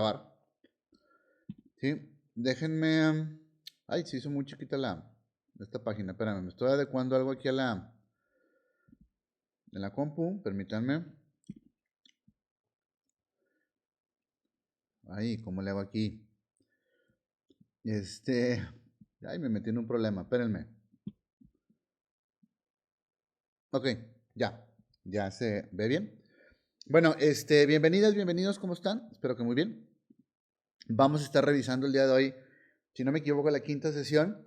grabar. Sí, déjenme. Ay, se hizo muy chiquita esta página. Espérame, me estoy adecuando algo aquí en la compu. Permítanme. Ay, ¿cómo le hago aquí? Este. Ay, me metí en un problema. Espérenme. Ok, ya. Ya se ve bien. Bueno, bienvenidas, bienvenidos, ¿cómo están? Espero que muy bien. Vamos a estar revisando el día de hoy, si no me equivoco, la quinta sesión.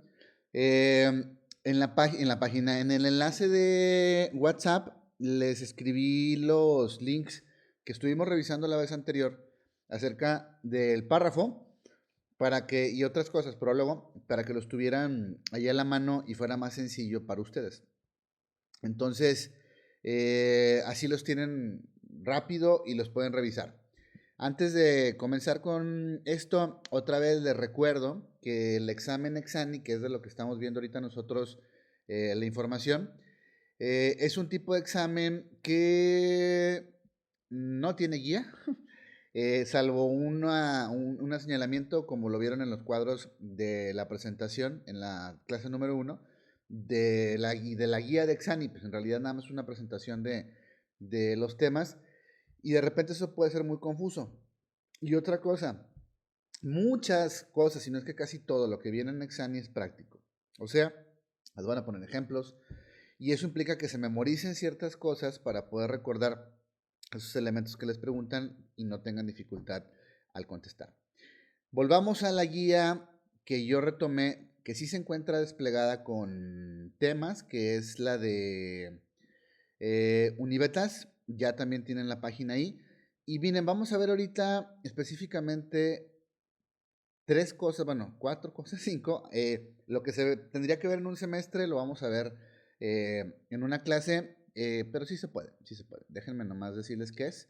En la página, en el enlace de WhatsApp, les escribí los links que estuvimos revisando la vez anterior acerca del párrafo y otras cosas, pero luego para que los tuvieran ahí a la mano y fuera más sencillo para ustedes. Entonces, así los tienen rápido y los pueden revisar. Antes de comenzar con esto, otra vez les recuerdo que el examen Exani, que es de lo que estamos viendo ahorita nosotros la información, es un tipo de examen que no tiene guía, salvo un señalamiento, como lo vieron en los cuadros de la presentación en la clase número 1, de la guía de Exani. Pues en realidad nada más una presentación de los temas y de repente eso puede ser muy confuso. Y otra cosa, muchas cosas, si no es que casi todo lo que viene en Exani es práctico. O sea, les van a poner ejemplos y eso implica que se memoricen ciertas cosas para poder recordar esos elementos que les preguntan y no tengan dificultad al contestar. Volvamos a la guía que yo retomé, que sí se encuentra desplegada con temas, que es la de Univetas. Ya también tienen la página ahí. Y miren, vamos a ver ahorita específicamente tres cosas, bueno, cuatro cosas, cinco. Lo que se tendría que ver en un semestre lo vamos a ver en una clase, pero sí se puede, sí se puede. Déjenme nomás decirles qué es.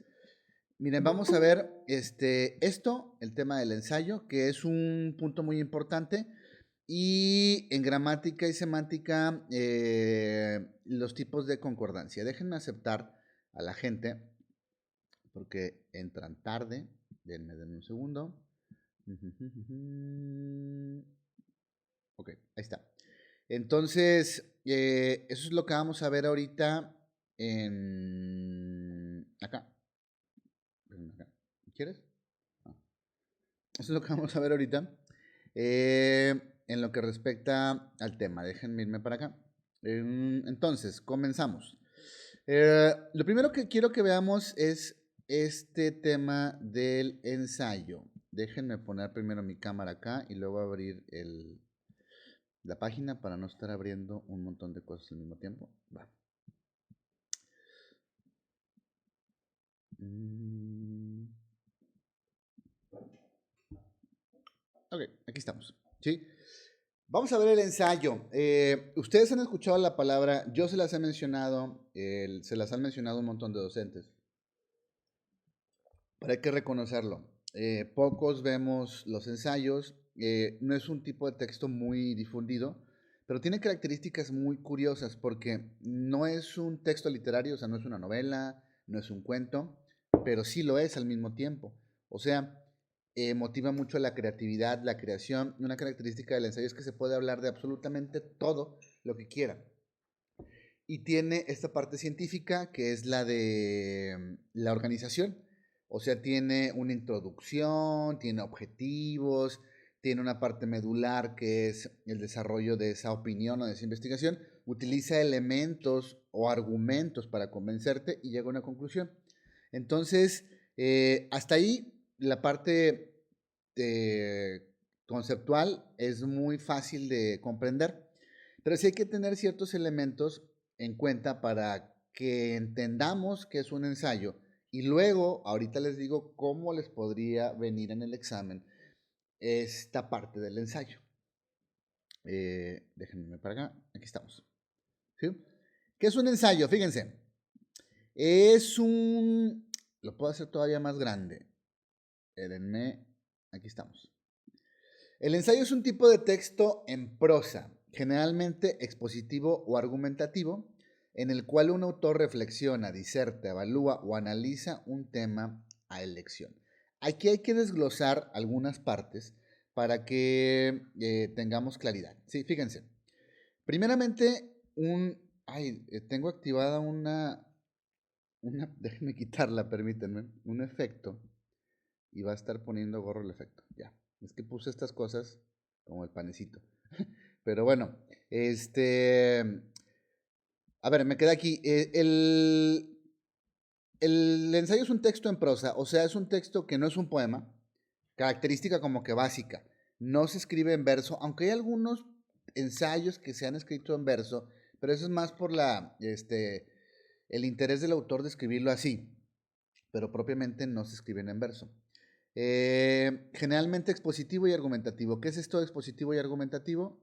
Miren, vamos a ver el tema del ensayo, que es un punto muy importante. Y en gramática y semántica, los tipos de concordancia. Déjenme aceptar a la gente, porque entran tarde. Denme un segundo. Ok, ahí está. Entonces, eso es lo que vamos a ver ahorita en acá. ¿Quieres? Ah. Eso es lo que vamos a ver ahorita. En lo que respecta al tema. Déjenme irme para acá. Entonces, comenzamos. Lo primero que quiero que veamos es este tema del ensayo. Déjenme poner primero mi cámara acá y luego abrir la página para no estar abriendo un montón de cosas al mismo tiempo. Va. Ok, aquí estamos. ¿Sí? Vamos a ver el ensayo. Ustedes han escuchado la palabra, yo se las he mencionado, se las han mencionado un montón de docentes. Pero hay que reconocerlo. Pocos vemos los ensayos. No es un tipo de texto muy difundido, pero tiene características muy curiosas porque no es un texto literario, o sea, no es una novela, no es un cuento, pero sí lo es al mismo tiempo. O sea, motiva mucho la creatividad, la creación. Una característica del ensayo es que se puede hablar de absolutamente todo lo que quiera. Y tiene esta parte científica que es la de la organización. O sea, tiene una introducción, tiene objetivos, tiene una parte medular que es el desarrollo de esa opinión o de esa investigación. Utiliza elementos o argumentos para convencerte y llega a una conclusión. Entonces, hasta ahí la parte conceptual es muy fácil de comprender, pero sí hay que tener ciertos elementos en cuenta para que entendamos que es un ensayo y luego, ahorita les digo cómo les podría venir en el examen esta parte del ensayo. Déjenme para acá, aquí estamos. ¿Sí? ¿Qué es un ensayo? Fíjense, lo puedo hacer todavía más grande. Espérenme, aquí estamos. El ensayo es un tipo de texto en prosa, generalmente expositivo o argumentativo, en el cual un autor reflexiona, diserta, evalúa o analiza un tema a elección. aquí hay que desglosar algunas partes para que tengamos claridad. Sí, fíjense. Primeramente, tengo activada déjenme quitarla, permítanme, un efecto y va a estar poniendo gorro el efecto. Ya, es que puse estas cosas como el panecito. Pero bueno, a ver, me queda aquí. El ensayo es un texto en prosa, o sea, es un texto que no es un poema, característica como que básica. No se escribe en verso, aunque hay algunos ensayos que se han escrito en verso, pero eso es más por el interés del autor de escribirlo así, pero propiamente no se escriben en verso. Generalmente expositivo y argumentativo. ¿Qué es esto de expositivo y argumentativo?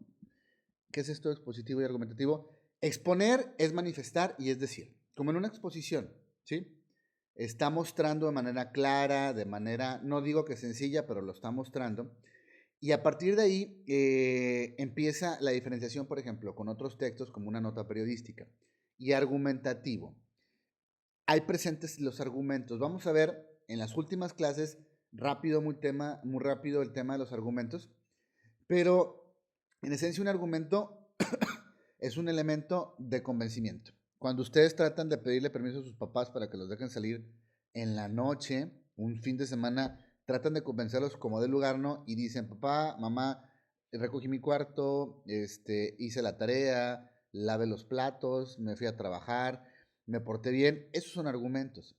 ¿Qué es esto de expositivo y argumentativo? Exponer es manifestar y es decir, como en una exposición, ¿sí? Está mostrando de manera clara, de manera, no digo que sencilla, pero lo está mostrando. Y a partir de ahí empieza la diferenciación, por ejemplo, con otros textos como una nota periodística. Y argumentativo. Hay presentes los argumentos. Vamos a ver en las últimas clases, muy rápido el tema de los argumentos. Pero en esencia un argumento es un elemento de convencimiento. Cuando ustedes tratan de pedirle permiso a sus papás para que los dejen salir en la noche, un fin de semana, tratan de convencerlos como de lugar, ¿no? Y dicen, papá, mamá, recogí mi cuarto, hice la tarea, lavé los platos, me fui a trabajar, me porté bien. Esos son argumentos.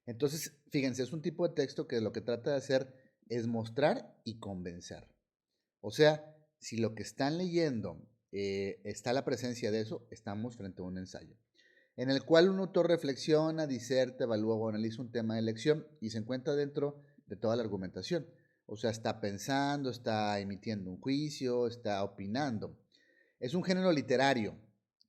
Entonces, fíjense, es un tipo de texto que lo que trata de hacer es mostrar y convencer. O sea, si lo que están leyendo está la presencia de eso, estamos frente a un ensayo, en el cual un autor reflexiona, diserta, evalúa o analiza un tema de elección y se encuentra dentro de toda la argumentación. O sea, está pensando, está emitiendo un juicio, está opinando. Es un género literario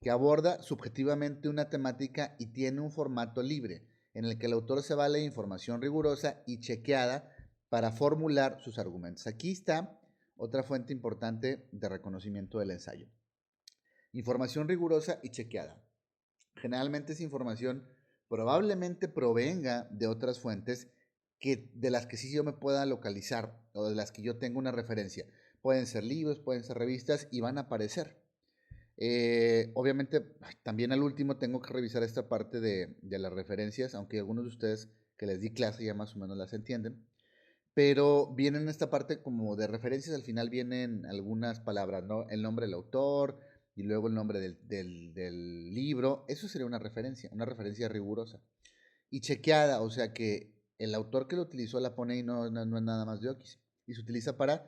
que aborda subjetivamente una temática y tiene un formato libre, en el que el autor se vale de información rigurosa y chequeada para formular sus argumentos. Aquí está otra fuente importante de reconocimiento del ensayo. Información rigurosa y chequeada. Generalmente esa información probablemente provenga de otras fuentes de las que sí yo me pueda localizar o de las que yo tenga una referencia. Pueden ser libros, pueden ser revistas y van a aparecer. Obviamente, también al último tengo que revisar esta parte de las referencias, aunque algunos de ustedes que les di clase ya más o menos las entienden. Pero vienen esta parte como de referencias, al final vienen algunas palabras, ¿no? El nombre del autor y luego el nombre del libro. Eso sería una referencia rigurosa. Y chequeada, o sea que el autor que lo utilizó la pone y no es nada más de Oquis. Y se utiliza para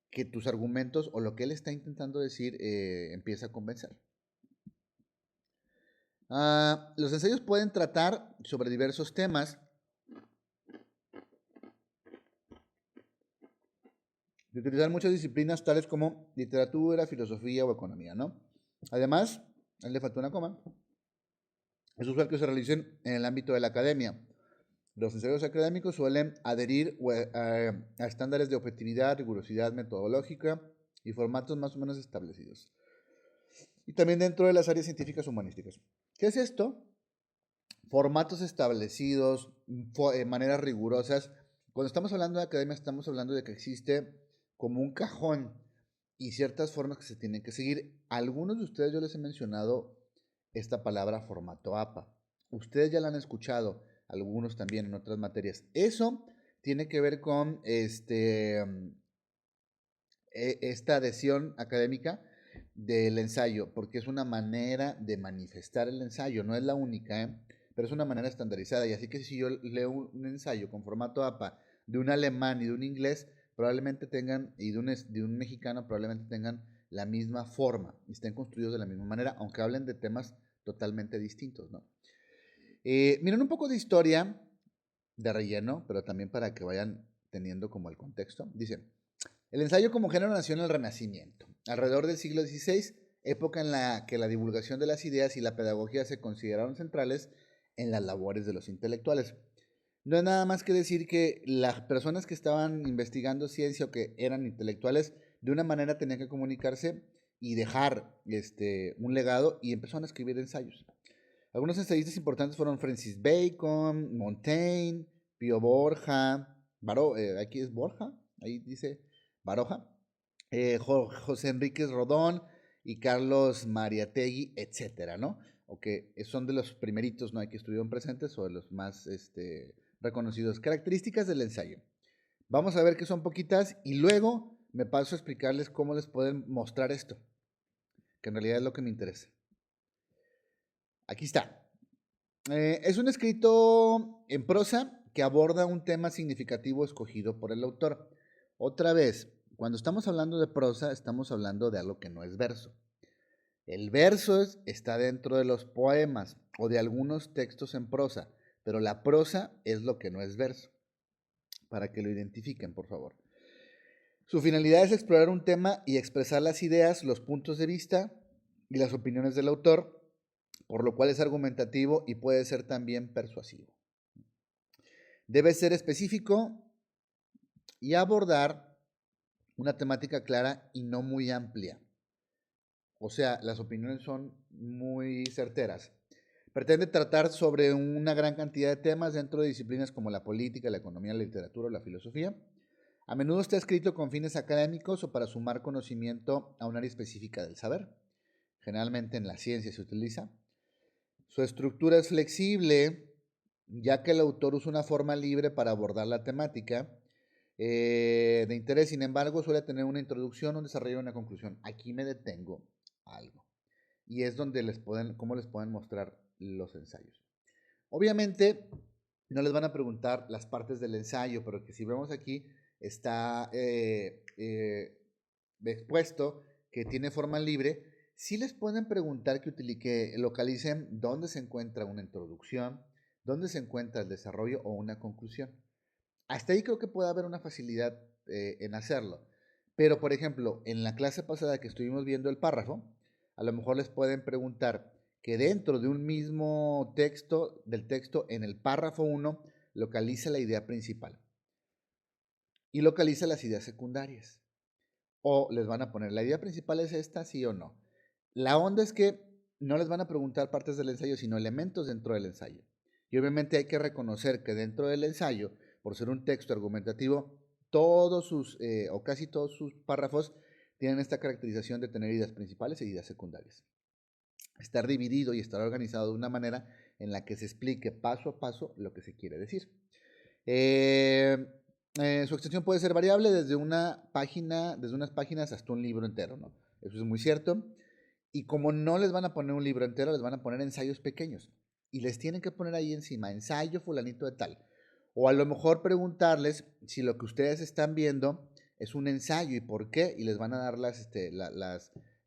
que tus argumentos o lo que él está intentando decir empiece a convencer. Los ensayos pueden tratar sobre diversos temas y utilizar muchas disciplinas tales como literatura, filosofía o economía, ¿no? Además, a él le faltó una coma, es usual que se realicen en el ámbito de la academia. Los ensayos académicos suelen adherir a estándares de objetividad, rigurosidad metodológica y formatos más o menos establecidos. Y también dentro de las áreas científicas humanísticas. ¿Qué es esto? Formatos establecidos, maneras rigurosas. Cuando estamos hablando de academia, estamos hablando de que existe como un cajón y ciertas formas que se tienen que seguir. A algunos de ustedes yo les he mencionado esta palabra formato APA. Ustedes ya la han escuchado, algunos también en otras materias. Eso tiene que ver con esta adhesión académica del ensayo, porque es una manera de manifestar el ensayo, no es la única, pero es una manera estandarizada. Y así que si yo leo un ensayo con formato APA de un alemán y de un inglés, probablemente tengan, y de un mexicano, probablemente tengan la misma forma y estén construidos de la misma manera, aunque hablen de temas totalmente distintos, ¿no? Miren un poco de historia de relleno, pero también para que vayan teniendo como el contexto. Dice, el ensayo como género nació en el Renacimiento, alrededor del siglo XVI, época en la que la divulgación de las ideas y la pedagogía se consideraron centrales en las labores de los intelectuales. No es nada más que decir que las personas que estaban investigando ciencia o que eran intelectuales, de una manera tenían que comunicarse y dejar un legado y empezaron a escribir ensayos. Algunos ensayistas importantes fueron Francis Bacon, Montaigne, Pío Borja, aquí es Borja, ahí dice Baroja, José Enríquez Rodón y Carlos Mariategui, etcétera, ¿no? O que son de los primeritos, ¿no? Que estuvieron presentes o de los más reconocidos. Características del ensayo. Vamos a ver que son poquitas y luego me paso a explicarles cómo les pueden mostrar esto, que en realidad es lo que me interesa. Aquí está. Es un escrito en prosa que aborda un tema significativo escogido por el autor. Otra vez, cuando estamos hablando de prosa, estamos hablando de algo que no es verso. El verso está dentro de los poemas o de algunos textos en prosa, pero la prosa es lo que no es verso, para que lo identifiquen, por favor. Su finalidad es explorar un tema y expresar las ideas, los puntos de vista y las opiniones del autor, por lo cual es argumentativo y puede ser también persuasivo. Debe ser específico y abordar una temática clara y no muy amplia. O sea, las opiniones son muy certeras. Pretende tratar sobre una gran cantidad de temas dentro de disciplinas como la política, la economía, la literatura o la filosofía. A menudo está escrito con fines académicos o para sumar conocimiento a un área específica del saber. Generalmente en la ciencia se utiliza. Su estructura es flexible, ya que el autor usa una forma libre para abordar la temática de interés. Sin embargo, suele tener una introducción, un desarrollo y una conclusión. Aquí me detengo algo. Y es donde cómo les pueden mostrar los ensayos. Obviamente, no les van a preguntar las partes del ensayo, pero que si vemos aquí, está expuesto que tiene forma libre. Sí les pueden preguntar que localicen dónde se encuentra una introducción, dónde se encuentra el desarrollo o una conclusión. Hasta ahí creo que puede haber una facilidad en hacerlo. Pero, por ejemplo, en la clase pasada que estuvimos viendo el párrafo, a lo mejor les pueden preguntar que dentro de un mismo texto, del texto, en el párrafo 1, localiza la idea principal y localiza las ideas secundarias. O les van a poner, ¿la idea principal es esta, sí o no? La onda es que no les van a preguntar partes del ensayo, sino elementos dentro del ensayo. Y obviamente hay que reconocer que dentro del ensayo, por ser un texto argumentativo, o casi todos sus párrafos tienen esta caracterización de tener ideas principales e ideas secundarias. Estar dividido y estar organizado de una manera en la que se explique paso a paso lo que se quiere decir. Su extensión puede ser variable desde unas páginas hasta un libro entero, ¿no? Eso es muy cierto. Y como no les van a poner un libro entero, les van a poner ensayos pequeños. Y les tienen que poner ahí encima, ensayo fulanito de tal. O a lo mejor preguntarles si lo que ustedes están viendo es un ensayo y por qué, y les van a dar las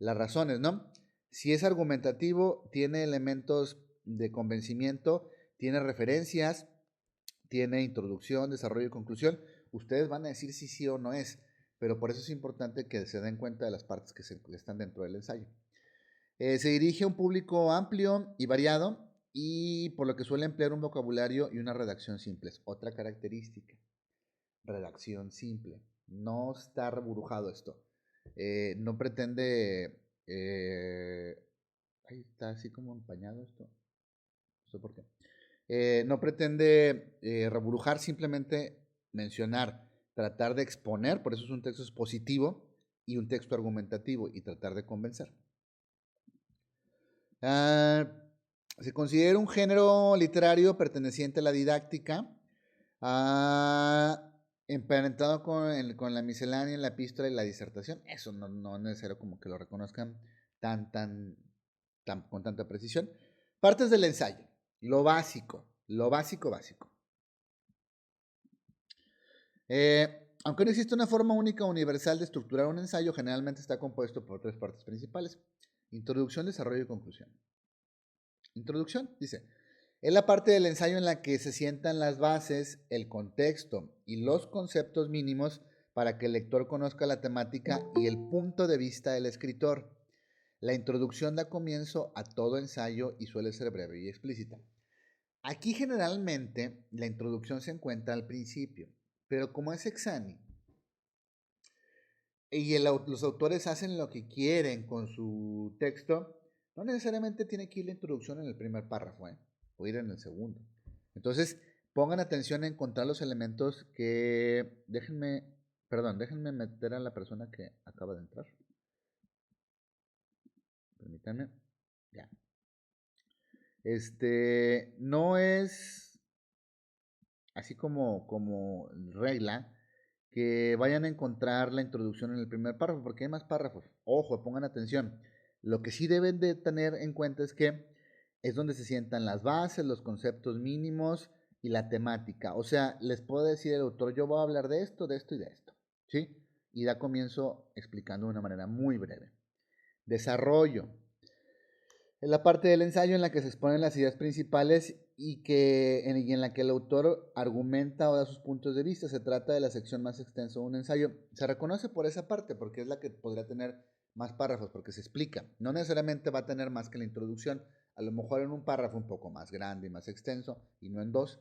razones, ¿no? Si es argumentativo, tiene elementos de convencimiento, tiene referencias, tiene introducción, desarrollo y conclusión. Ustedes van a decir si sí o no es, pero por eso es importante que se den cuenta de las partes que están dentro del ensayo. Se dirige a un público amplio y variado y por lo que suele emplear un vocabulario y una redacción simples. Otra característica, redacción simple. No está reburujado esto. No pretende... ahí está así como empañado esto. No sé por qué. No pretende reburujar, simplemente mencionar, tratar de exponer, por eso es un texto expositivo y un texto argumentativo y tratar de convencer. Se considera un género literario perteneciente a la didáctica, emparentado con la miscelánea, la epístola y la disertación. Eso no es necesario como que lo reconozcan con tanta precisión. Partes del ensayo. Lo básico. Aunque no existe una forma única o universal de estructurar un ensayo, generalmente está compuesto por tres partes principales: introducción, desarrollo y conclusión. Introducción, dice, es la parte del ensayo en la que se sientan las bases, el contexto y los conceptos mínimos para que el lector conozca la temática y el punto de vista del escritor. La introducción da comienzo a todo ensayo y suele ser breve y explícita. Aquí generalmente la introducción se encuentra al principio, pero como es exani y los autores hacen lo que quieren con su texto, no necesariamente tiene que ir la introducción en el primer párrafo, puede ir en el segundo. Entonces, pongan atención en encontrar los elementos que... déjenme meter a la persona que acaba de entrar. Permítanme. Ya. No es así como regla que vayan a encontrar la introducción en el primer párrafo, porque hay más párrafos. Ojo, pongan atención. Lo que sí deben de tener en cuenta es que es donde se sientan las bases, los conceptos mínimos y la temática. O sea, les puedo decir el autor, yo voy a hablar de esto y de esto. ¿Sí? Y da comienzo explicando de una manera muy breve. Desarrollo. Es la parte del ensayo en la que se exponen las ideas principales y en la que el autor argumenta o da sus puntos de vista. Se trata de la sección más extensa de un ensayo. Se reconoce por esa parte porque es la que podría tener más párrafos porque se explica. No necesariamente va a tener más que la introducción. A lo mejor en un párrafo un poco más grande y más extenso y no en dos.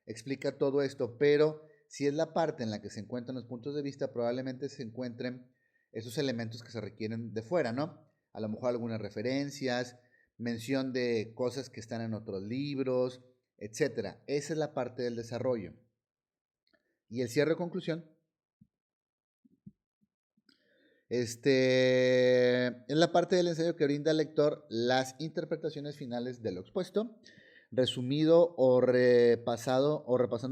Explica todo esto, pero si es la parte en la que se encuentran los puntos de vista, probablemente se encuentren esos elementos que se requieren de fuera, ¿no? A lo mejor algunas referencias, mención de cosas que están en otros libros, etcétera. Esa es la parte del desarrollo. Y el cierre o conclusión. Es la parte del ensayo que brinda al lector las interpretaciones finales de lo expuesto, resumido o repasando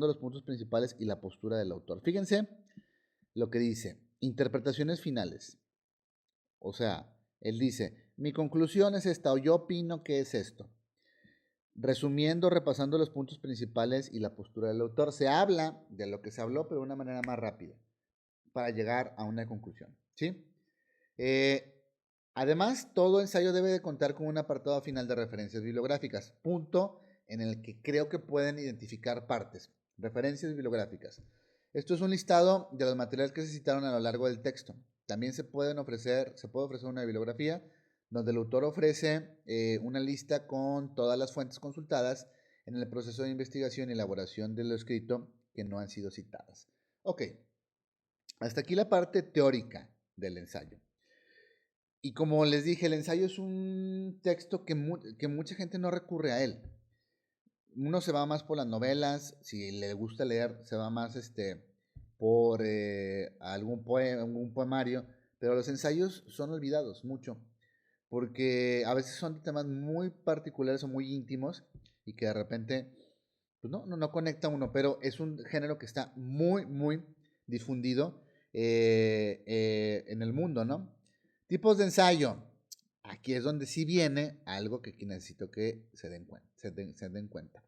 los puntos principales y la postura del autor. Fíjense lo que dice, interpretaciones finales. O sea, él dice, mi conclusión es esta o yo opino que es esto. Resumiendo, repasando los puntos principales y la postura del autor, se habla de lo que se habló, pero de una manera más rápida, para llegar a una conclusión. ¿Sí? Además, todo ensayo debe de contar con un apartado final de referencias bibliográficas, punto en el que creo que pueden identificar partes. Referencias bibliográficas. Esto es un listado de los materiales que se citaron a lo largo del texto. También se puede ofrecer una bibliografía donde el autor ofrece una lista con todas las fuentes consultadas en el proceso de investigación y elaboración de lo escrito que no han sido citadas. Ok, hasta aquí la parte teórica del ensayo. Y como les dije, el ensayo es un texto que mucha gente no recurre a él. Uno se va más por las novelas, si le gusta leer, se va más por algún poemario, pero los ensayos son olvidados mucho, porque a veces son temas muy particulares o muy íntimos y que de repente pues no conecta uno, pero es un género que está muy difundido en el mundo, ¿no? Tipos de ensayo. Aquí es donde sí viene algo que aquí necesito que se den cuenta.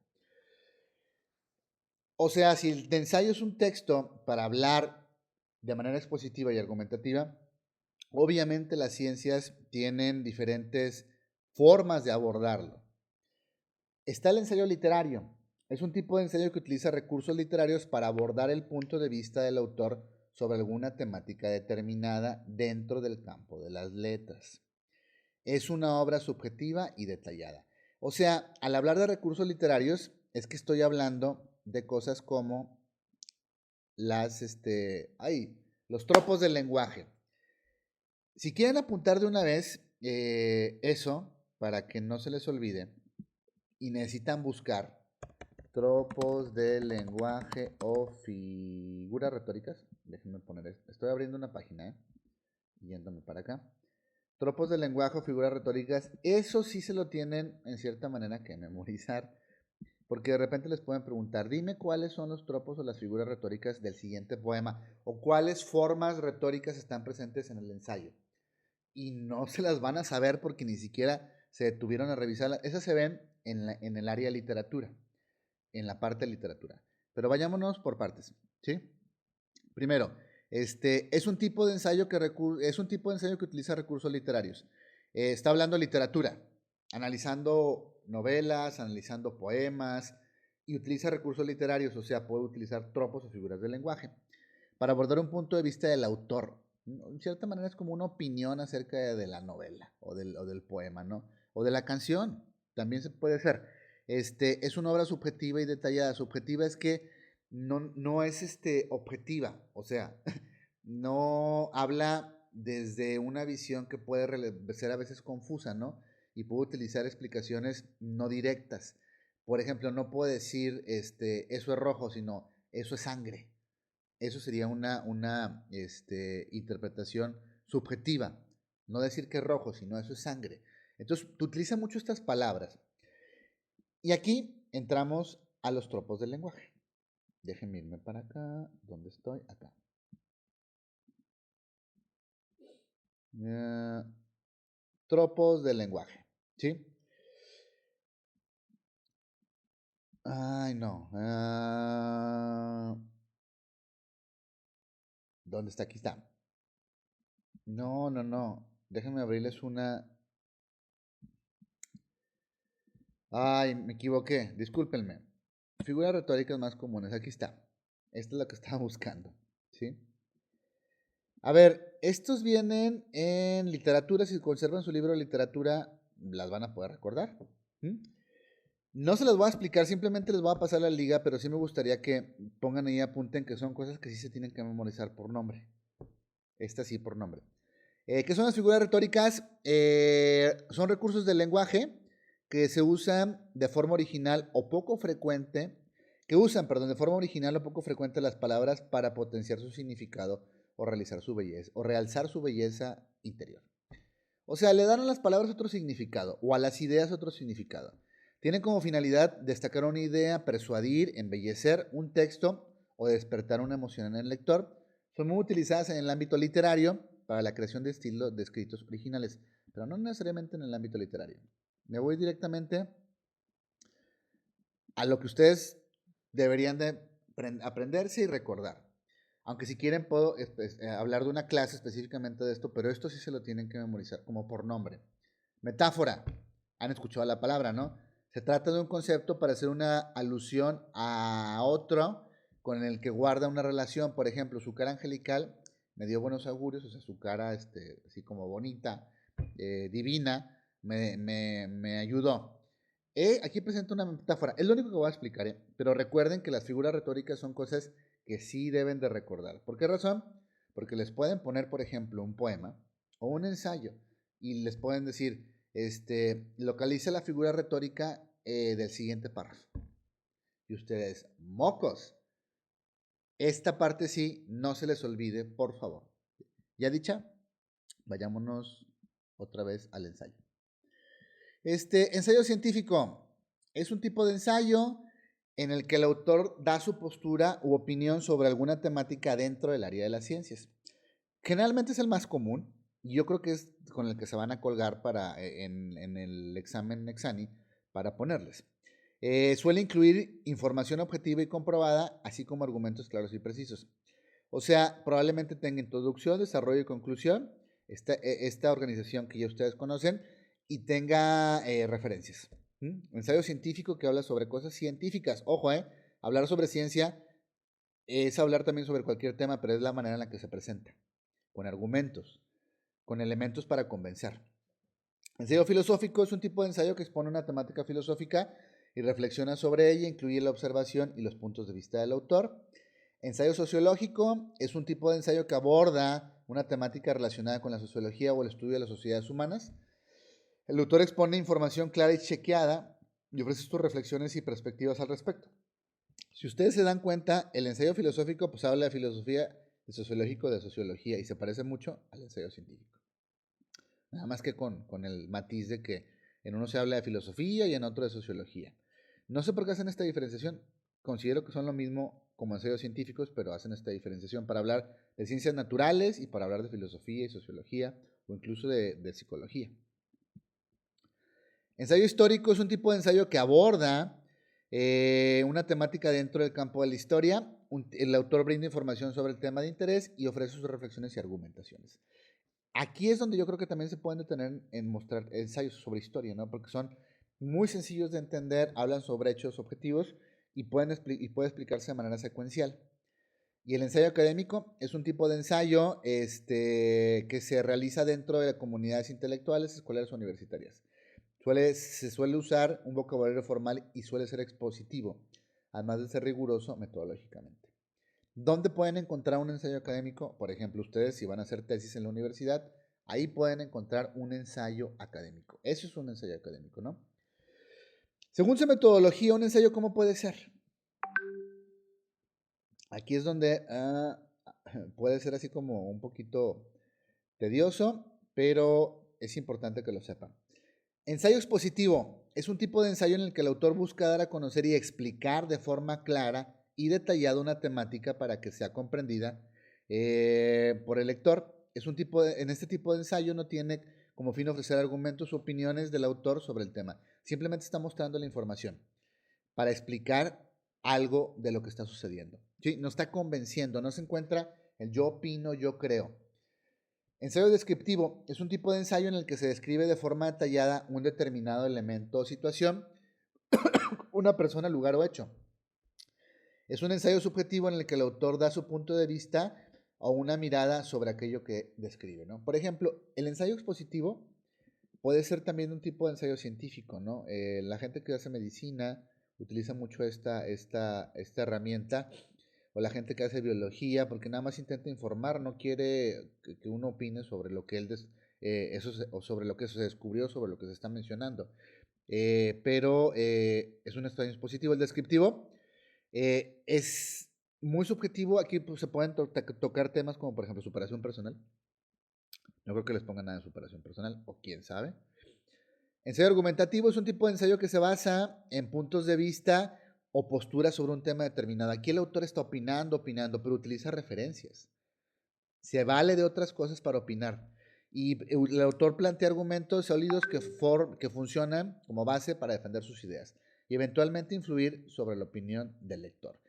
O sea, si el ensayo es un texto para hablar de manera expositiva y argumentativa, obviamente las ciencias tienen diferentes formas de abordarlo. Está el ensayo literario. Es un tipo de ensayo que utiliza recursos literarios para abordar el punto de vista del autor sobre alguna temática determinada dentro del campo de las letras. Es una obra subjetiva y detallada. O sea, al hablar de recursos literarios, es que estoy hablando de cosas como los tropos del lenguaje. Si quieren apuntar de una vez eso, para que no se les olvide, y necesitan buscar tropos del lenguaje o figuras retóricas, déjenme poner esto. Estoy abriendo una página, yéndome para acá. Tropos del lenguaje o figuras retóricas, eso sí se lo tienen en cierta manera que memorizar, porque de repente les pueden preguntar, dime cuáles son los tropos o las figuras retóricas del siguiente poema, o cuáles formas retóricas están presentes en el ensayo. Y no se las van a saber porque ni siquiera se detuvieron a revisarlas. Esas se ven en el área de literatura, en la parte de literatura. Pero vayámonos por partes, ¿sí? Primero, es un tipo de ensayo que utiliza recursos literarios. Está hablando de literatura, analizando novelas, analizando poemas y utiliza recursos literarios, o sea, puede utilizar tropos o figuras del lenguaje para abordar un punto de vista del autor. En cierta manera es como una opinión acerca de la novela o del poema, ¿no? O de la canción, también se puede ser. Es una obra subjetiva y detallada. Subjetiva es que no es objetiva, o sea, no habla desde una visión que puede ser a veces confusa, ¿no? Y puede utilizar explicaciones no directas, Por ejemplo, no puedo decir eso es rojo, sino eso es sangre. Eso sería una interpretación subjetiva. No decir que es rojo, sino eso es sangre. Entonces, tú utilizas mucho estas palabras. Y aquí entramos a los tropos del lenguaje. Déjenme irme para acá. ¿Dónde estoy? Acá. Tropos del lenguaje. ¿Sí? Ay, no. ¿Dónde está? Aquí está. No, no, no. Déjenme abrirles una. Ay, me equivoqué. Discúlpenme. Figuras retóricas más comunes. Aquí está. Esta es la que estaba buscando. ¿Sí? A ver, estos vienen en literatura. Si conservan su libro de literatura, las van a poder recordar. ¿Mm? No se las voy a explicar, simplemente les voy a pasar la liga, pero sí me gustaría que pongan ahí, apunten que son cosas que sí se tienen que memorizar por nombre. Esta sí por nombre. ¿Qué son las figuras retóricas? Son recursos del lenguaje que se usan de forma original o poco frecuente, de forma original o poco frecuente las palabras para potenciar su significado o realizar su belleza, o realzar su belleza interior. O sea, le dan a las palabras otro significado o a las ideas otro significado. Tienen como finalidad destacar una idea, persuadir, embellecer un texto o despertar una emoción en el lector. Son muy utilizadas en el ámbito literario para la creación de estilos de escritos originales, pero no necesariamente en el ámbito literario. Me voy directamente a lo que ustedes deberían de aprenderse y recordar. Aunque si quieren puedo hablar de una clase específicamente de esto, pero esto sí se lo tienen que memorizar como por nombre. Metáfora. Han escuchado la palabra, ¿no? Se trata de un concepto para hacer una alusión a otro con el que guarda una relación. Por ejemplo, su cara angelical me dio buenos augurios, o sea, su cara así como bonita, divina, me ayudó. Aquí presento una metáfora. Es lo único que voy a explicar, pero recuerden que las figuras retóricas son cosas que sí deben de recordar. ¿Por qué razón? Porque les pueden poner, por ejemplo, un poema o un ensayo y les pueden decir, localiza la figura retórica del siguiente párrafo. Y ustedes, mocos, esta parte sí, no se les olvide, por favor. Ya dicha, vayámonos otra vez al ensayo. Ensayo científico es un tipo de ensayo en el que el autor da su postura u opinión sobre alguna temática dentro del área de las ciencias. Generalmente es el más común y yo creo que es con el que se van a colgar en el examen Exani para ponerles. Suele incluir información objetiva y comprobada, así como argumentos claros y precisos. O sea, probablemente tenga introducción, desarrollo y conclusión, esta organización que ya ustedes conocen, y tenga referencias. Ensayo científico que habla sobre cosas científicas. Ojo, hablar sobre ciencia es hablar también sobre cualquier tema, pero es la manera en la que se presenta, con argumentos, con elementos para convencer. Ensayo filosófico es un tipo de ensayo que expone una temática filosófica y reflexiona sobre ella, incluye la observación y los puntos de vista del autor. Ensayo sociológico es un tipo de ensayo que aborda una temática relacionada con la sociología o el estudio de las sociedades humanas. El autor expone información clara y chequeada y ofrece sus reflexiones y perspectivas al respecto. Si ustedes se dan cuenta, el ensayo filosófico pues habla de filosofía, de sociológico, de sociología y se parece mucho al ensayo científico. Nada más que con el matiz de que en uno se habla de filosofía y en otro de sociología. No sé por qué hacen esta diferenciación. Considero que son lo mismo como ensayos científicos, pero hacen esta diferenciación para hablar de ciencias naturales y para hablar de filosofía y sociología o incluso de psicología. Ensayo histórico es un tipo de ensayo que aborda una temática dentro del campo de la historia. El autor brinda información sobre el tema de interés y ofrece sus reflexiones y argumentaciones. Aquí es donde yo creo que también se pueden detener en mostrar ensayos sobre historia, ¿no? Porque son muy sencillos de entender, hablan sobre hechos objetivos y puede explicarse de manera secuencial. Y el ensayo académico es un tipo de ensayo que se realiza dentro de comunidades intelectuales, escolares o universitarias. Se suele usar un vocabulario formal y suele ser expositivo, además de ser riguroso metodológicamente. ¿Dónde pueden encontrar un ensayo académico? Por ejemplo, ustedes si van a hacer tesis en la universidad, ahí pueden encontrar un ensayo académico. Eso es un ensayo académico, ¿no? Según su metodología, un ensayo, ¿cómo puede ser? Aquí es donde puede ser así como un poquito tedioso, pero es importante que lo sepan. Ensayo expositivo es un tipo de ensayo en el que el autor busca dar a conocer y explicar de forma clara y detallada una temática para que sea comprendida por el lector. En este tipo de ensayo no tiene como fin ofrecer argumentos o opiniones del autor sobre el tema. Simplemente está mostrando la información para explicar algo de lo que está sucediendo. ¿Sí? No está convenciendo, no se encuentra el yo opino, yo creo. Ensayo descriptivo es un tipo de ensayo en el que se describe de forma detallada un determinado elemento o situación, una persona, lugar o hecho. Es un ensayo subjetivo en el que el autor da su punto de vista o una mirada sobre aquello que describe, ¿no? Por ejemplo, el ensayo expositivo puede ser también un tipo de ensayo científico, ¿no? La gente que hace medicina utiliza mucho esta herramienta, o la gente que hace biología, porque nada más intenta informar, no quiere que uno opine sobre lo que o sobre lo que se descubrió, sobre lo que se está mencionando. Pero es un ensayo expositivo. El descriptivo es muy subjetivo. Aquí pues, se pueden tocar temas como, por ejemplo, superación personal. No creo que les pongan nada de superación personal, o quién sabe. Ensayo argumentativo es un tipo de ensayo que se basa en puntos de vista o posturas sobre un tema determinado. Aquí el autor está opinando, pero utiliza referencias. Se vale de otras cosas para opinar. Y el autor plantea argumentos sólidos que funcionan como base para defender sus ideas y eventualmente influir sobre la opinión del lector.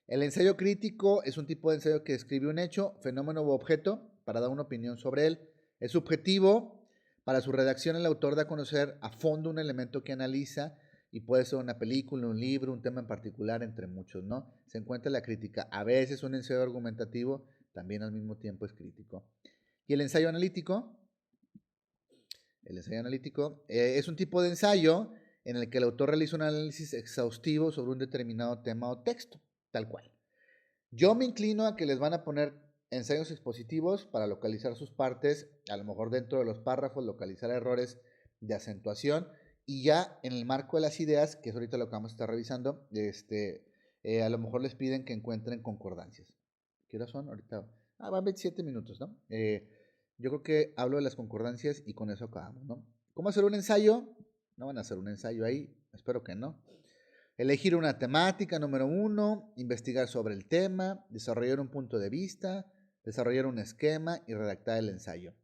El ensayo crítico es un tipo de ensayo que describe un hecho, fenómeno u objeto para dar una opinión sobre él. Es subjetivo. Para su redacción, el autor da a conocer a fondo un elemento que analiza y puede ser una película, un libro, un tema en particular, entre muchos, ¿no? Se encuentra la crítica. A veces un ensayo argumentativo también al mismo tiempo es crítico. Y el ensayo analítico es un tipo de ensayo en el que el autor realiza un análisis exhaustivo sobre un determinado tema o texto, tal cual. Yo me inclino a que les van a poner ensayos expositivos para localizar sus partes, a lo mejor dentro de los párrafos, localizar errores de acentuación y ya en el marco de las ideas, que es ahorita lo que vamos a estar revisando, a lo mejor les piden que encuentren concordancias. ¿Qué hora son? Ahorita. Van 27 minutos, ¿no? Yo creo que hablo de las concordancias y con eso acabamos, ¿no? ¿Cómo hacer un ensayo? No van a hacer un ensayo ahí, espero que no. Elegir una temática, número 1, investigar sobre el tema, desarrollar un punto de vista, desarrollar un esquema y redactar el ensayo.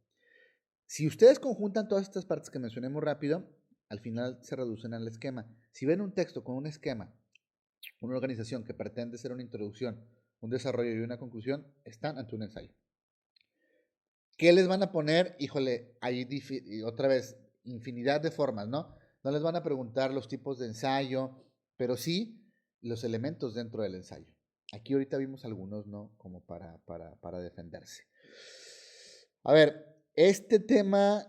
Si ustedes conjuntan todas estas partes que mencioné muy rápido, al final se reducen al esquema. Si ven un texto con un esquema, una organización que pretende ser una introducción, un desarrollo y una conclusión, están ante un ensayo. ¿Qué les van a poner? Híjole, hay otra vez infinidad de formas, ¿no? No les van a preguntar los tipos de ensayo, pero sí los elementos dentro del ensayo. Aquí ahorita vimos algunos, ¿no? Como para defenderse. A ver, este tema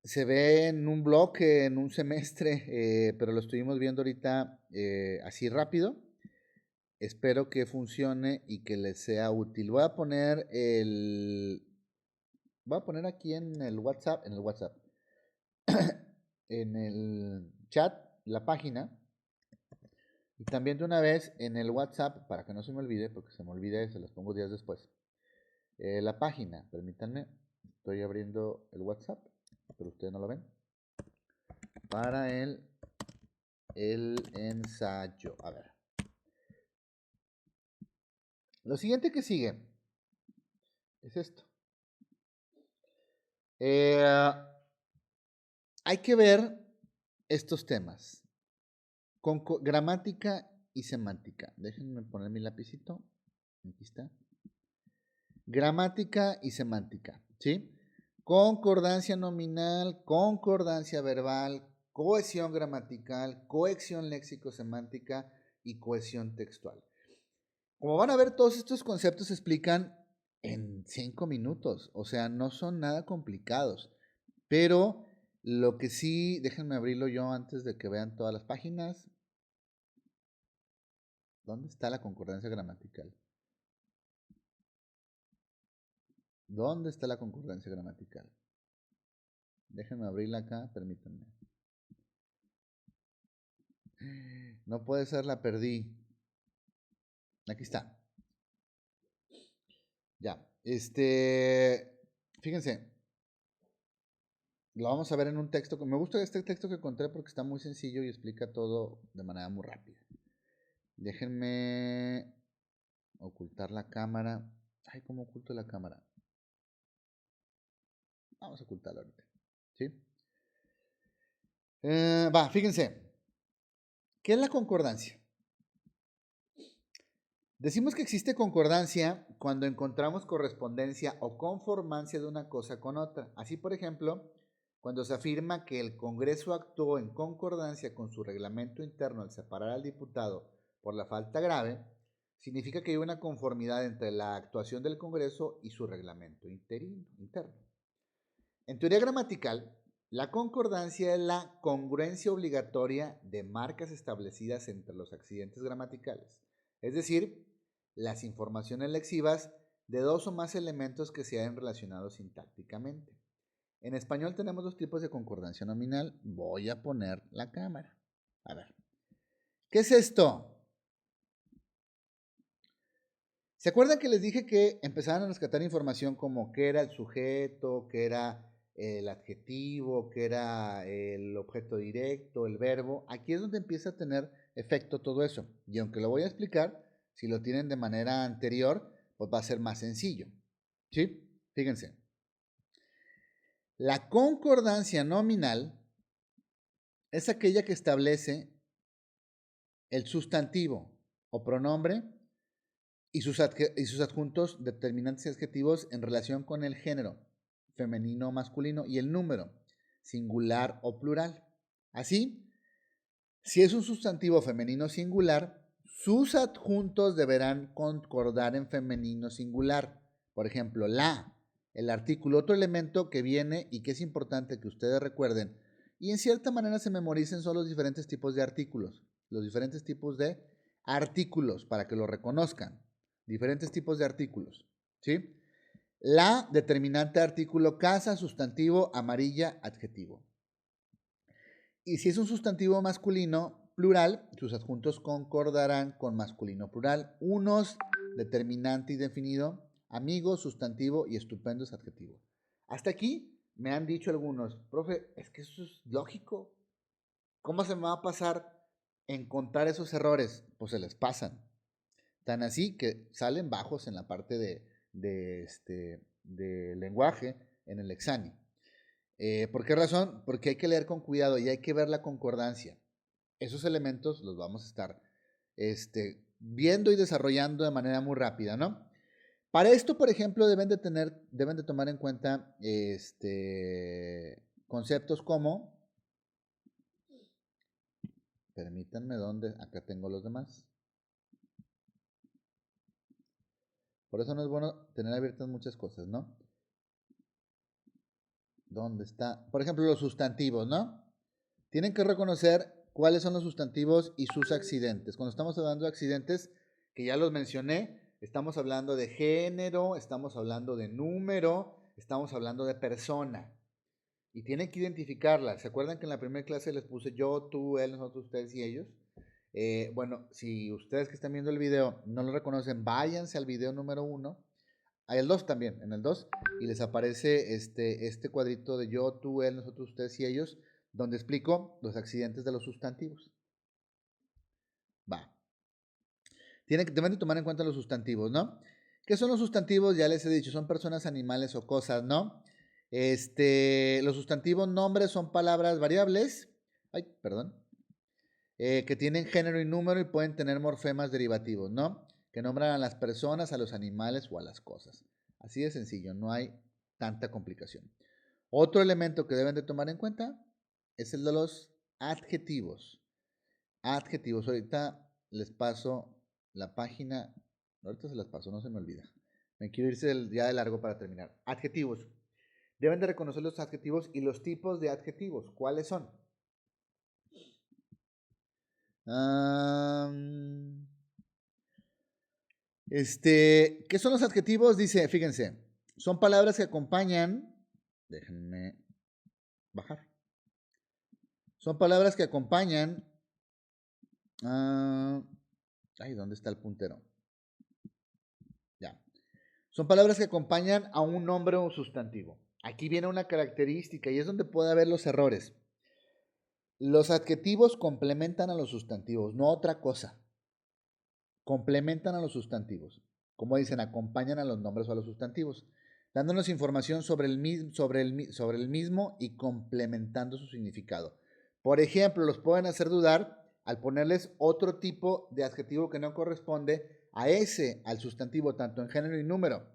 se ve en un bloque, en un semestre, pero lo estuvimos viendo ahorita así rápido. Espero que funcione y que les sea útil. Voy a poner aquí en el chat, la página. Y también de una vez en el WhatsApp, para que no se me olvide, porque se me olvida y se los pongo días después. La página, permítanme, estoy abriendo el WhatsApp, pero ustedes no lo ven. Para el ensayo. A ver. Lo siguiente que sigue es esto. Hay que ver estos temas con gramática y semántica. Déjenme poner mi lapicito. Aquí está. Gramática y semántica, ¿sí? Concordancia nominal, concordancia verbal, cohesión gramatical, cohesión léxico-semántica y cohesión textual. Como van a ver, todos estos conceptos se explican en 5 minutos, o sea, no son nada complicados, pero lo que sí, déjenme abrirlo yo antes de que vean todas las páginas. ¿Dónde está la concordancia gramatical? ¿Dónde está la concordancia gramatical? Déjenme abrirla acá, permítanme. No puede ser, la perdí. Aquí está. Ya. Fíjense. Lo vamos a ver en un texto. Me gusta este texto que encontré porque está muy sencillo y explica todo de manera muy rápida. Déjenme ocultar la cámara. Ay, ¿cómo oculto la cámara? Vamos a ocultarla ahorita. ¿Sí? Fíjense. ¿Qué es la concordancia? Decimos que existe concordancia cuando encontramos correspondencia o conformancia de una cosa con otra. Así, por ejemplo, cuando se afirma que el Congreso actuó en concordancia con su reglamento interno al separar al diputado por la falta grave, significa que hay una conformidad entre la actuación del Congreso y su reglamento interno. En teoría gramatical, la concordancia es la congruencia obligatoria de marcas establecidas entre los accidentes gramaticales, es decir, las informaciones lexivas de dos o más elementos que se hayan relacionado sintácticamente. En español tenemos dos tipos de concordancia nominal. Voy a poner la cámara. A ver. ¿Qué es esto? ¿Se acuerdan que les dije que empezaban a rescatar información como qué era el sujeto, qué era el adjetivo, qué era el objeto directo, el verbo? Aquí es donde empieza a tener efecto todo eso. Y aunque lo voy a explicar, si lo tienen de manera anterior, pues va a ser más sencillo. ¿Sí? Fíjense. La concordancia nominal es aquella que establece el sustantivo o pronombre y sus adjuntos determinantes y adjetivos en relación con el género, femenino o masculino, y el número, singular o plural. Así, si es un sustantivo femenino singular, sus adjuntos deberán concordar en femenino singular. Por ejemplo, el artículo, otro elemento que viene y que es importante que ustedes recuerden y en cierta manera se memoricen son los diferentes tipos de artículos. Los diferentes tipos de artículos para que lo reconozcan. Diferentes tipos de artículos. ¿Sí? La determinante artículo casa, sustantivo, amarilla, adjetivo. Y si es un sustantivo masculino plural, sus adjuntos concordarán con masculino plural. Unos, determinante y definido, amigo, sustantivo y estupendo es adjetivo. Hasta aquí me han dicho algunos, profe, es que eso es lógico. ¿Cómo se me va a pasar encontrar esos errores? Pues se les pasan. Tan así que salen bajos en la parte de lenguaje en el examen. ¿Por qué razón? Porque hay que leer con cuidado y hay que ver la concordancia. Esos elementos los vamos a estar viendo y desarrollando de manera muy rápida, ¿no? Para esto, por ejemplo, deben de tomar en cuenta conceptos como, permítanme, ¿dónde? Acá tengo los demás. Por eso no es bueno tener abiertas muchas cosas, ¿no? ¿Dónde está? Por ejemplo, los sustantivos, ¿no? Tienen que reconocer cuáles son los sustantivos y sus accidentes. Cuando estamos hablando de accidentes, que ya los mencioné, estamos hablando de género, estamos hablando de número, estamos hablando de persona. Y tienen que identificarlas. ¿Se acuerdan que en la primera clase les puse yo, tú, él, nosotros, ustedes y ellos? Bueno, si ustedes que están viendo el video no lo reconocen, váyanse al video número 1. Hay el 2 también, en el 2, y les aparece este cuadrito de yo, tú, él, nosotros, ustedes y ellos, donde explico los accidentes de los sustantivos. Va. Deben de tomar en cuenta los sustantivos, ¿no? ¿Qué son los sustantivos? Ya les he dicho, son personas, animales o cosas, ¿no? Los sustantivos nombres son palabras variables, que tienen género y número y pueden tener morfemas derivativos, ¿no? Que nombran a las personas, a los animales o a las cosas. Así de sencillo, no hay tanta complicación. Otro elemento que deben de tomar en cuenta es el de los adjetivos. Adjetivos, ahorita les paso la página, ahorita se las paso, no se me olvida. Me quiero irse ya de largo para terminar. Adjetivos. Deben de reconocer los adjetivos y los tipos de adjetivos. ¿Cuáles son? ¿Qué son los adjetivos? Dice, fíjense, son palabras que acompañan, déjenme bajar, son palabras que acompañan Ay, ¿dónde está el puntero? Ya. Son palabras que acompañan a un nombre o sustantivo. Aquí viene una característica y es donde puede haber los errores. Los adjetivos complementan a los sustantivos, no otra cosa. Complementan a los sustantivos. Como dicen, acompañan a los nombres o a los sustantivos, dándonos información sobre el mismo y complementando su significado. Por ejemplo, los pueden hacer dudar al ponerles otro tipo de adjetivo que no corresponde a ese, al sustantivo, tanto en género y número,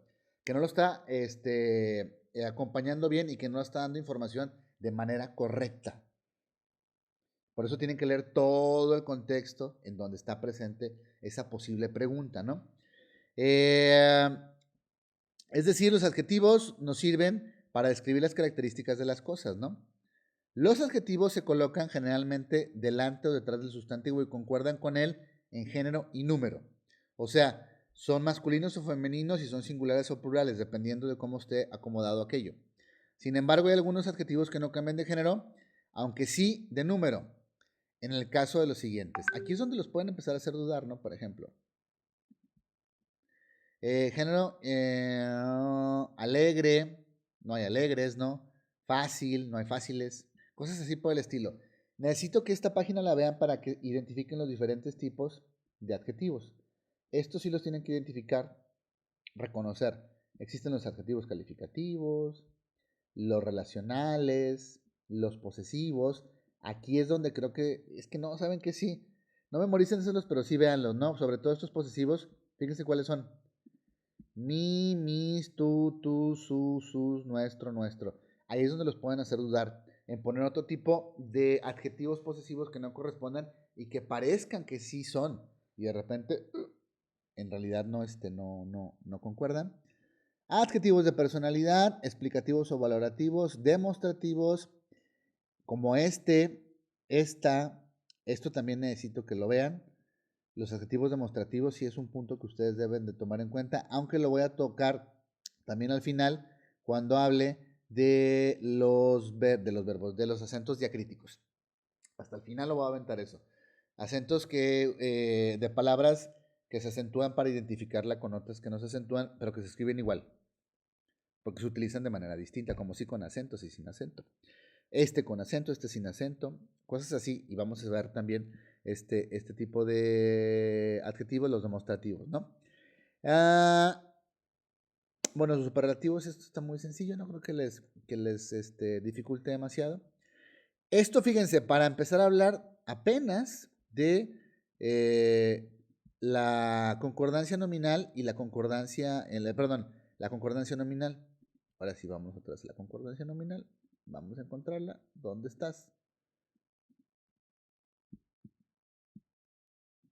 que no lo está acompañando bien y que no está dando información de manera correcta. Por eso tienen que leer todo el contexto en donde está presente esa posible pregunta, ¿no? Eh, es decir, los adjetivos nos sirven para describir las características de las cosas, ¿no? Los adjetivos se colocan generalmente delante o detrás del sustantivo y concuerdan con él en género y número. O sea, son masculinos o femeninos y son singulares o plurales, dependiendo de cómo esté acomodado aquello. Sin embargo, hay algunos adjetivos que no cambian de género, aunque sí de número. En el caso de los siguientes. Aquí es donde los pueden empezar a hacer dudar, ¿no? Por ejemplo. Género alegre, no hay alegres, ¿no? Fácil, no hay fáciles. Cosas así por el estilo. Necesito que esta página la vean para que identifiquen los diferentes tipos de adjetivos. Estos sí los tienen que identificar, reconocer. Existen los adjetivos calificativos, los relacionales, los posesivos. Aquí es donde creo que, es que no, saben que sí. No memorícenselos, pero sí véanlos, ¿no? Sobre todo estos posesivos, fíjense cuáles son. Mi, mis, tú, sus, nuestro. Ahí es donde los pueden hacer dudar. En poner otro tipo de adjetivos posesivos que no correspondan y que parezcan que sí son. Y de repente, en realidad no concuerdan. Adjetivos de personalidad, explicativos o valorativos, demostrativos, como esta, esto también necesito que lo vean. Los adjetivos demostrativos sí es un punto que ustedes deben de tomar en cuenta, aunque lo voy a tocar también al final cuando hable de de los acentos diacríticos. Hasta el final lo voy a aventar eso. Acentos de palabras que se acentúan para identificarla con otras que no se acentúan, pero que se escriben igual, porque se utilizan de manera distinta, como sí con acentos y sin acento. Este con acento, este sin acento, cosas así. Y vamos a ver también este tipo de adjetivos, los demostrativos, ¿no? Ah, bueno, los superlativos, esto está muy sencillo, no creo que les dificulte demasiado. Esto, fíjense, para empezar a hablar apenas de la concordancia nominal y la concordancia, la concordancia nominal. Ahora sí, vamos otra vez a la concordancia nominal. Vamos a encontrarla. ¿Dónde estás?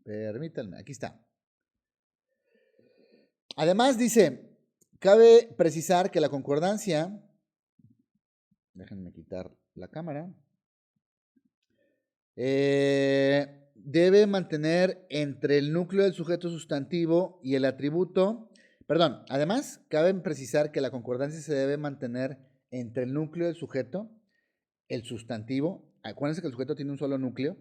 Permítanme, aquí está. Además dice, cabe precisar que la concordancia, déjenme quitar la cámara, debe mantener entre el núcleo del sujeto sustantivo y el atributo, perdón, además cabe precisar que la concordancia se debe mantener entre el núcleo del sujeto, el sustantivo, acuérdense que el sujeto tiene un solo núcleo,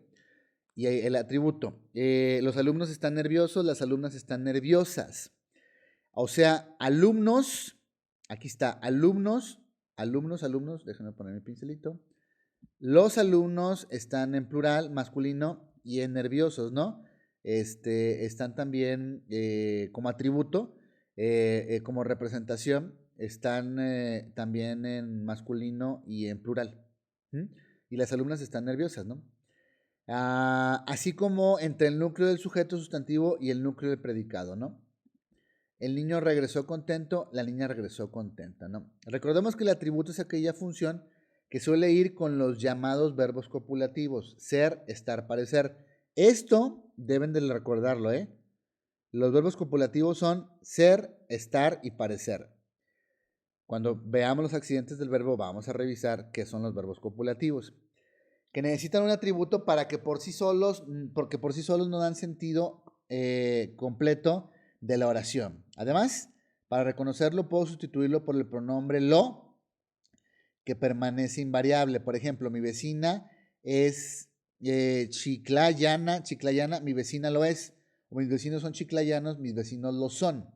y el atributo. Los alumnos están nerviosos, las alumnas están nerviosas. O sea, alumnos, aquí está, alumnos, déjenme poner mi pincelito. Los alumnos están en plural, masculino y en nerviosos, ¿no? Están también como atributo, como representación, están también en masculino y en plural. ¿Mm? Y las alumnas están nerviosas, ¿no? Así como entre el núcleo del sujeto sustantivo y el núcleo del predicado, ¿no? El niño regresó contento, la niña regresó contenta, ¿no? Recordemos que el atributo es aquella función que suele ir con los llamados verbos copulativos, ser, estar, parecer. Esto deben de recordarlo, ¿eh? Los verbos copulativos son ser, estar y parecer. Cuando veamos los accidentes del verbo, vamos a revisar qué son los verbos copulativos, que necesitan un atributo para que por sí solos, porque por sí solos no dan sentido completo de la oración. Además, para reconocerlo puedo sustituirlo por el pronombre lo, que permanece invariable. Por ejemplo, mi vecina es Chiclayana, Chiclayana, mi vecina lo es. O mis vecinos son chiclayanos, mis vecinos lo son.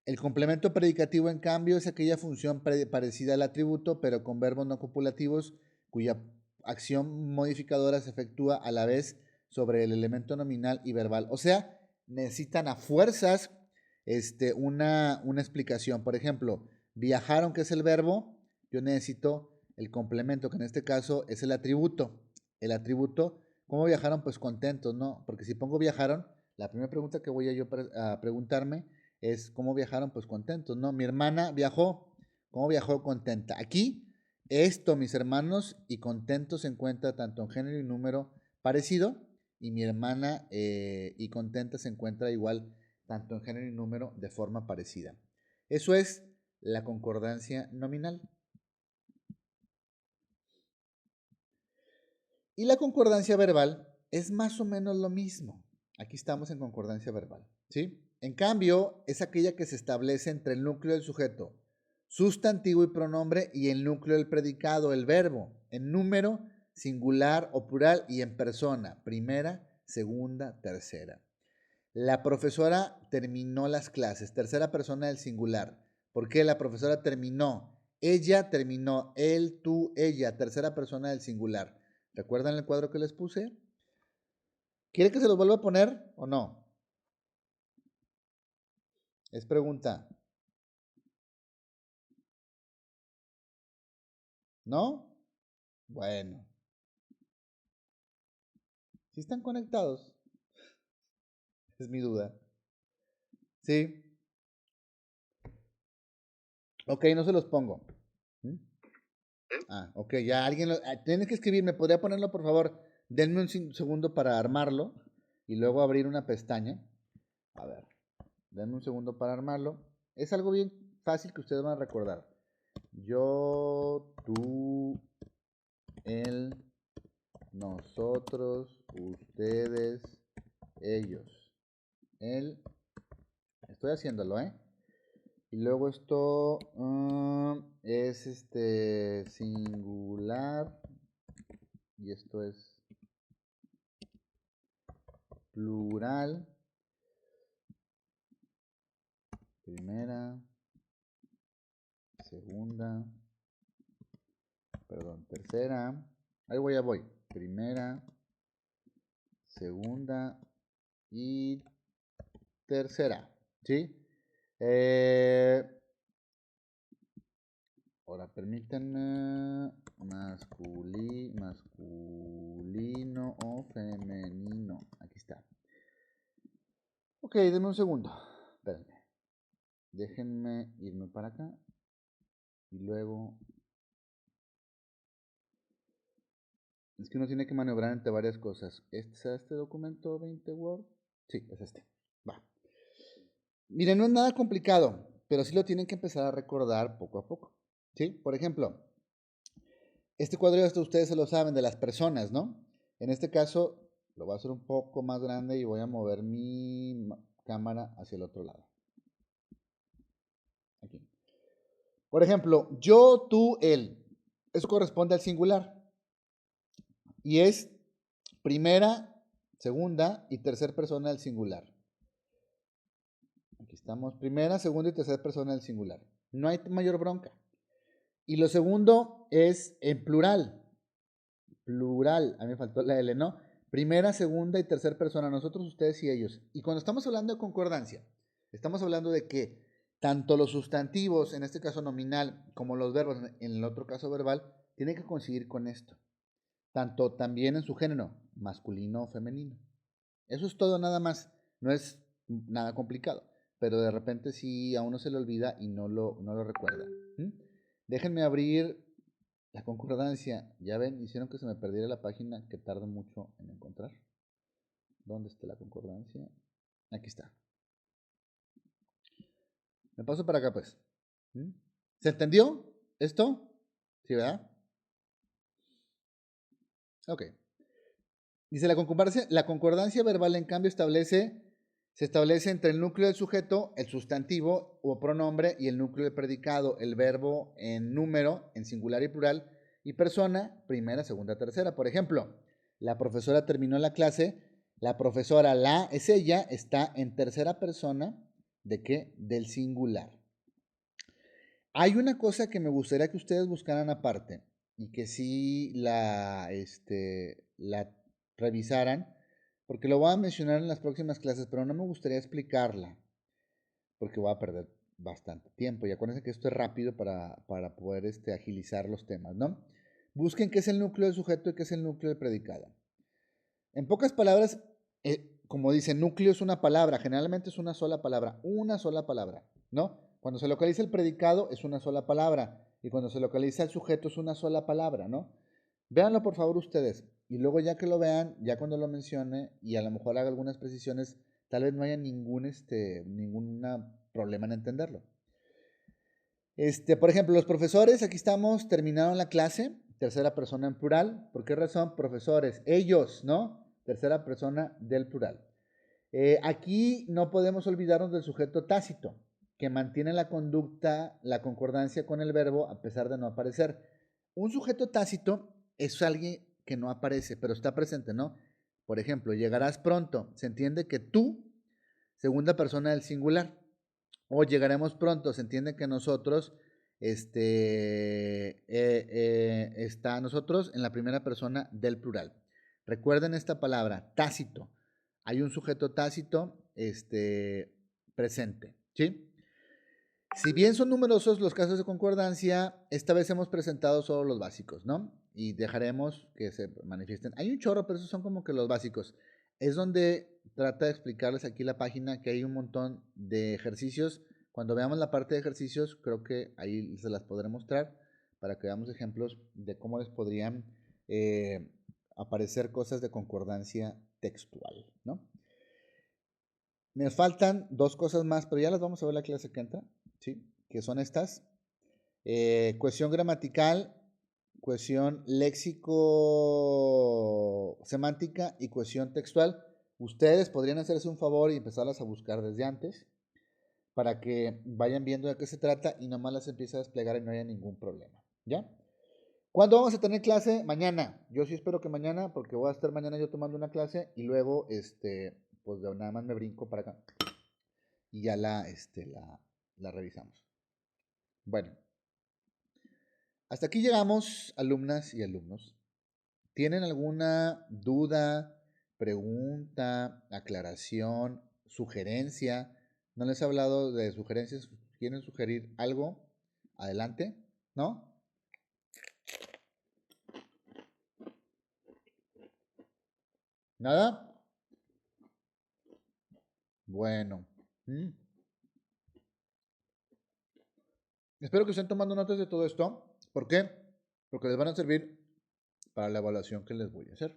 El complemento predicativo, en cambio, es aquella función parecida al atributo, pero con verbos no copulativos, cuya acción modificadora se efectúa a la vez sobre el elemento nominal y verbal. O sea, necesitan a fuerzas una explicación. Por ejemplo, viajaron, que es el verbo, yo necesito el complemento, que en este caso es el atributo. El atributo, ¿cómo viajaron? Pues contentos, ¿no? Porque si pongo viajaron, la primera pregunta que voy a preguntarme es ¿cómo viajaron? Pues contentos, ¿no? Mi hermana viajó, ¿cómo viajó? Contenta. Aquí, esto, mis hermanos, y contentos se encuentra tanto en género y número parecido, y mi hermana y contenta se encuentra igual tanto en género y número de forma parecida. Eso es la concordancia nominal. Y la concordancia verbal es más o menos lo mismo. Aquí estamos en concordancia verbal, ¿sí? En cambio, es aquella que se establece entre el núcleo del sujeto, sustantivo y pronombre, y el núcleo del predicado, el verbo, en número, singular o plural, y en persona, primera, segunda, tercera. La profesora terminó las clases, tercera persona del singular. ¿Por qué la profesora terminó? Ella terminó, él, tú, ella, tercera persona del singular. ¿Recuerdan el cuadro que les puse? ¿Quiere que se los vuelva a poner o no? Es pregunta. ¿No? Bueno. ¿Sí están conectados? Es mi duda. ¿Sí? Ok, no se los pongo. ¿Mm? Ah, ok, ya alguien lo... Tienes que escribirme, ¿podría ponerlo por favor? Denme un segundo para armarlo y luego abrir una pestaña. A ver, denme un segundo para armarlo. Es algo bien fácil que ustedes van a recordar. Yo, tú, él, nosotros, ustedes, ellos. Él, estoy haciéndolo, ¿eh? Y luego esto es singular y esto es plural. Primera, segunda, perdón, tercera. Ahí voy. Primera, segunda y tercera. ¿Sí? Ahora permítanme masculino o femenino. Aquí está. Ok, denme un segundo. Espérenme. Déjenme irme para acá. Y luego... Es que uno tiene que maniobrar entre varias cosas. ¿Este documento 20 Word? Sí, es este. Va. Miren, no es nada complicado, pero sí lo tienen que empezar a recordar poco a poco. ¿Sí? Por ejemplo, este cuadro ustedes se lo saben de las personas, ¿no? En este caso, lo voy a hacer un poco más grande y voy a mover mi cámara hacia el otro lado. Aquí. Por ejemplo, yo, tú, él. Eso corresponde al singular. Y es primera, segunda y tercera persona del singular. Aquí estamos, primera, segunda y tercera persona del singular. No hay mayor bronca. Y lo segundo es en plural. Plural, a mí me faltó la L, ¿no? Primera, segunda y tercera persona, nosotros, ustedes y ellos. Y cuando estamos hablando de concordancia, estamos hablando de que tanto los sustantivos, en este caso nominal, como los verbos, en el otro caso verbal, tienen que coincidir con esto. Tanto también en su género, masculino o femenino. Eso es todo nada más, no es nada complicado, pero de repente sí a uno se le olvida y no lo recuerda. Déjenme abrir la concordancia. Ya ven, hicieron que se me perdiera la página que tarda mucho en encontrar. ¿Dónde está la concordancia? Aquí está. Me paso para acá pues. ¿Se entendió esto? ¿Sí, verdad? Ok. Dice la concordancia verbal, en cambio, se establece entre el núcleo del sujeto, el sustantivo o pronombre, y el núcleo del predicado, el verbo en número, en singular y plural, y persona, primera, segunda, tercera. Por ejemplo, la profesora terminó la clase, la profesora, la es ella, está en tercera persona, ¿de qué? Del singular. Hay una cosa que me gustaría que ustedes buscaran aparte y que sí la revisaran, porque lo voy a mencionar en las próximas clases, pero no me gustaría explicarla, porque voy a perder bastante tiempo. Y acuérdense que esto es rápido para poder agilizar los temas, ¿no? Busquen qué es el núcleo del sujeto y qué es el núcleo del predicado. En pocas palabras, como dice, núcleo es una palabra, generalmente es una sola palabra, ¿no? Cuando se localiza el predicado es una sola palabra y cuando se localiza el sujeto es una sola palabra, ¿no? Véanlo por favor ustedes y luego ya que lo vean, ya cuando lo mencione y a lo mejor haga algunas precisiones, tal vez no haya ningún problema en entenderlo. Por ejemplo, los profesores, aquí estamos, terminaron la clase, tercera persona en plural. ¿Por qué razón? Profesores, ellos, ¿no? Tercera persona del plural. Aquí no podemos olvidarnos del sujeto tácito, que mantiene la conducta, la concordancia con el verbo a pesar de no aparecer. Un sujeto tácito es alguien que no aparece, pero está presente, ¿no? Por ejemplo, llegarás pronto. Se entiende que tú, segunda persona del singular. O llegaremos pronto. Se entiende que nosotros, está nosotros en la primera persona del plural. Recuerden esta palabra, tácito. Hay un sujeto tácito, presente, ¿sí? Si bien son numerosos los casos de concordancia, esta vez hemos presentado solo los básicos, ¿no? Y dejaremos que se manifiesten. Hay un chorro, pero esos son como que los básicos. Es donde trata de explicarles aquí la página que hay un montón de ejercicios. Cuando veamos la parte de ejercicios, creo que ahí se las podré mostrar para que veamos ejemplos de cómo les podrían aparecer cosas de concordancia textual, ¿no? Me faltan dos cosas más, pero ya las vamos a ver la clase que entra, ¿sí? Que son estas. Cohesión gramatical, cohesión léxico-semántica y cohesión textual. Ustedes podrían hacerse un favor y empezarlas a buscar desde antes para que vayan viendo de qué se trata y nomás las empiece a desplegar y no haya ningún problema, ¿ya? ¿Cuándo vamos a tener clase? Mañana. Yo sí espero que mañana, porque voy a estar mañana yo tomando una clase y luego, pues nada más me brinco para acá y ya la revisamos. Bueno, hasta aquí llegamos, alumnas y alumnos. ¿Tienen alguna duda, pregunta, aclaración, sugerencia? ¿No les he hablado de sugerencias? ¿Quieren sugerir algo? Adelante, ¿no? ¿Nada? Bueno. Espero que estén tomando notas de todo esto. ¿Por qué? Porque les van a servir para la evaluación que les voy a hacer.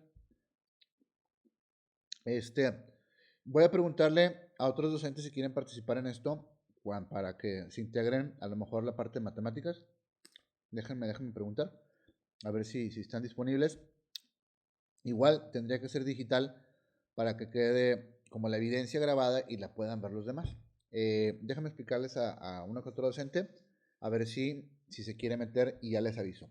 Voy a preguntarle a otros docentes si quieren participar en esto, Juan, para que se integren a lo mejor la parte de matemáticas. Déjenme preguntar, a ver si están disponibles. Igual tendría que ser digital para que quede como la evidencia grabada y la puedan ver los demás. Déjenme explicarles a una que otro docente, a ver si se quiere meter y ya les aviso.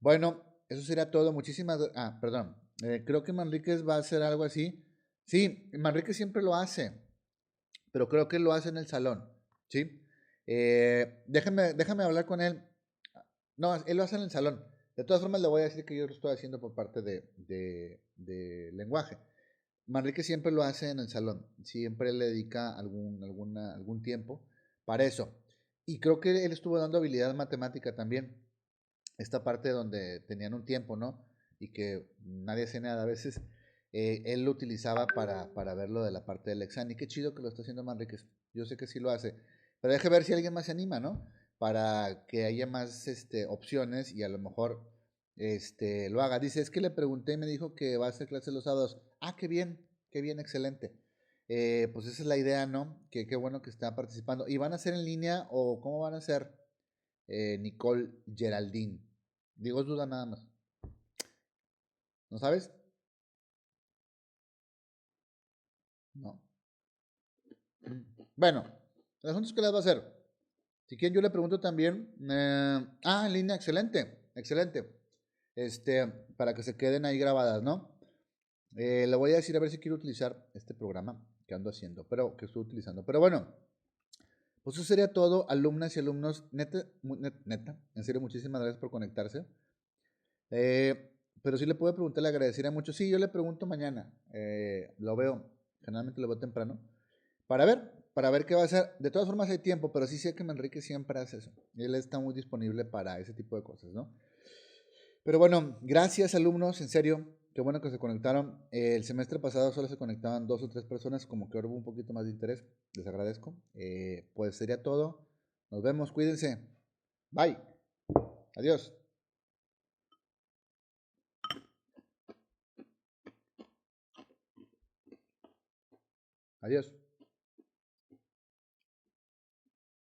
Bueno, eso sería todo. Muchísimas perdón. Creo que Manríquez va a hacer algo así. Sí, Manríquez siempre lo hace, pero creo que lo hace en el salón, ¿sí? Déjame hablar con él. No, él lo hace en el salón. De todas formas, le voy a decir que yo lo estoy haciendo por parte de lenguaje. Manrique siempre lo hace en el salón. Siempre le dedica algún tiempo para eso. Y creo que él estuvo dando habilidad matemática también. Esta parte donde tenían un tiempo, ¿no? Y que nadie hace nada. A veces él lo utilizaba para ver lo de la parte del examen. Y qué chido que lo está haciendo Manríquez. Yo sé que sí lo hace. Pero deje ver si alguien más se anima, ¿no? Para que haya más opciones y a lo mejor lo haga. Dice, es que le pregunté y me dijo que va a hacer clases los sábados. Ah, qué bien, excelente. Pues esa es la idea, ¿no? Que qué bueno que está participando. ¿Y van a ser en línea o cómo van a ser? Nicole Geraldine. Digo, es duda nada más. ¿No sabes? No. Bueno, el asunto es que las va a hacer. Si quieren, yo le pregunto también. En línea, excelente, excelente. Para que se queden ahí grabadas, ¿no? Le voy a decir a ver si quiero utilizar este programa que ando haciendo, pero que estoy utilizando. Pero bueno, pues eso sería todo, alumnas y alumnos. Neta, neta, en serio, muchísimas gracias por conectarse. Pero sí le puedo preguntar, le agradecería mucho. Sí, yo le pregunto mañana. Lo veo, generalmente lo veo temprano. Para ver qué va a hacer. De todas formas hay tiempo, pero sí sé que Manrique siempre hace eso. Él está muy disponible para ese tipo de cosas, ¿no? Pero bueno, gracias alumnos, en serio. Qué bueno que se conectaron. El semestre pasado solo se conectaban 2 o 3 personas, como que ahora hubo un poquito más de interés. Les agradezco. Pues sería todo. Nos vemos, cuídense. Bye. Adiós. Adiós.